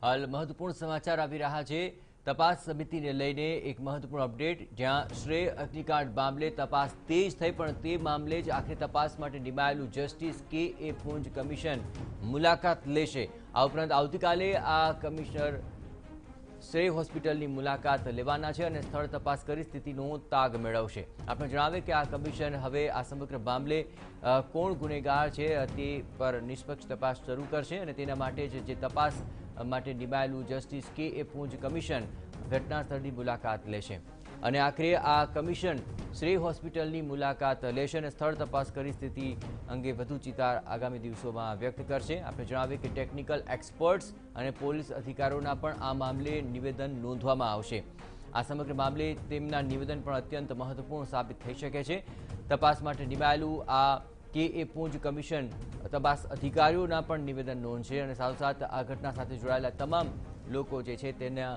હાલ મહત્વપૂર્ણ સમાચાર આવી રહ્યા છે। તપાસ સમિતિને લઈને એક મહત્વપૂર્ણ અપડેટ, જ્યાં શ્રેય અગ્નિકાંડ મામલે તપાસ તેજ થઈ, પણ તે મામલે જ આખરી તપાસ માટે નિમાયેલું જસ્ટિસ કે.એ. પૂંજ કમિશન મુલાકાત લેશે। આ ઉપરાંત આવતીકાલે આ કમિશનર શ્રેય હોસ્પિટલની મુલાકાત લેવાના છે અને સ્થળ તપાસ કરી સ્થિતિનો તાગ મેળવશે। આપણે જણાવીએ કે આ કમિશન હવે આ સમગ્ર મામલે કોણ ગુનેગાર છે તે પર નિષ્પક્ષ તપાસ શરૂ કરશે અને તેના માટે જ જે તપાસ માટે નિમાયેલું જસ્ટિસ કે.એ. પૂંજ કમિશન ઘટના સ્થળની મુલાકાત લેશે અને આખરે આ કમિશન શ્રેય હોસ્પિટલની મુલાકાત લેશે અને સ્થળ તપાસ કરી સ્થિતિ અંગે વધુ ચિતાર આગામી દિવસોમાં વ્યક્ત કરશે। આપણે જણાવીએ કે ટેકનિકલ એક્સપર્ટ્સ અને પોલીસ અધિકારીઓના પણ આ મામલે નિવેદન નોંધવામાં આવશે। આ સમગ્ર મામલે તેમના નિવેદન પણ અત્યંત મહત્વપૂર્ણ સાબિત થઈ શકે છે। તપાસ માટે નિમાયેલું આ કે.એ. પૂંજ કમિશન તપાસ અધિકારીઓના પણ નિવેદન નોંધશે અને સાથોસાથ આ ઘટના સાથે જોડાયેલા તમામ લોકો જે છે તેના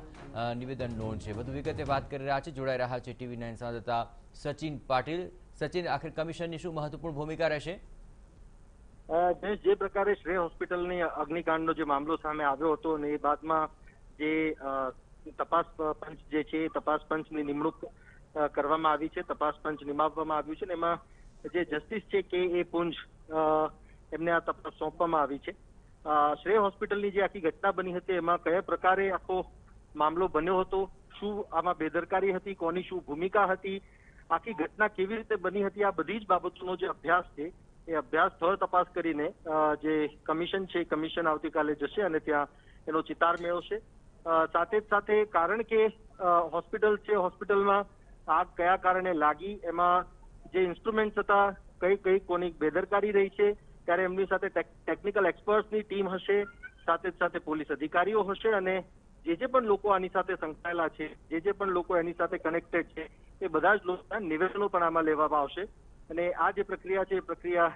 નિવેદન નોંધશે। વધુ વિગતે વાત કરી રહ્યા છે, જોડાઈ રહ્યા છે TV9 સંવાદદાતા સચિન પાટીલ। સચિન, આખિર કમિશનની શું મહત્વપૂર્ણ ભૂમિકા રહેશે? જે પ્રકારે શ્રેય હોસ્પિટલની અગ્નિકાંડનો જે મામલો સામે આવ્યો હતો અને એ બાદમાં જે તપાસ પંચ જે છે તપાસ પંચની નિમણૂક કરવામાં આવી છે, તપાસ પંચ નિમાવવામાં આવ્યું છે ને એમાં જે જસ્ટિસ છે કે.એ. પૂંજ એમને આ તપાસ સોંપવામાં આવી છે। શ્રેય હોસ્પિટલની જે આખી ઘટના બની હતી એમાં કયા પ્રકારે આખો મામલો બન્યો હતો, શું આમાં બેદરકારી હતી, કોની શું ભૂમિકા હતી, આખી ઘટના કેવી રીતે બની હતી, આ બધી જ બાબતોનો જે અભ્યાસ છે એ અભ્યાસ સ્થળ તપાસ કરીને જે કમિશન છે કમિશન આવતીકાલે જશે અને ત્યાં એનો ચિતાર મેળવશે। સાથે જ સાથે કારણ કે હોસ્પિટલ છે, હોસ્પિટલમાં આગ કયા કારણે લાગી, એમાં જે ઇન્સ્ટ્રુમેન્ટ હતા, કઈ કોની બેદરકારી રહી છે, ત્યારે એમની સાથે ટેકનિકલ એક્સપર્ટ્સની ટીમ હશે, સાથે જ સાથે પોલીસ અધિકારીઓ હશે અને જે પણ લોકો આની સાથે સંકળાયેલા છે, જે પણ લોકો એની સાથે કનેક્ટેડ છે, એ બધા જ લોકોના નિવેદનો પણ આમાં લેવામાં આવશે અને આ જે પ્રક્રિયા છે એ પ્રક્રિયા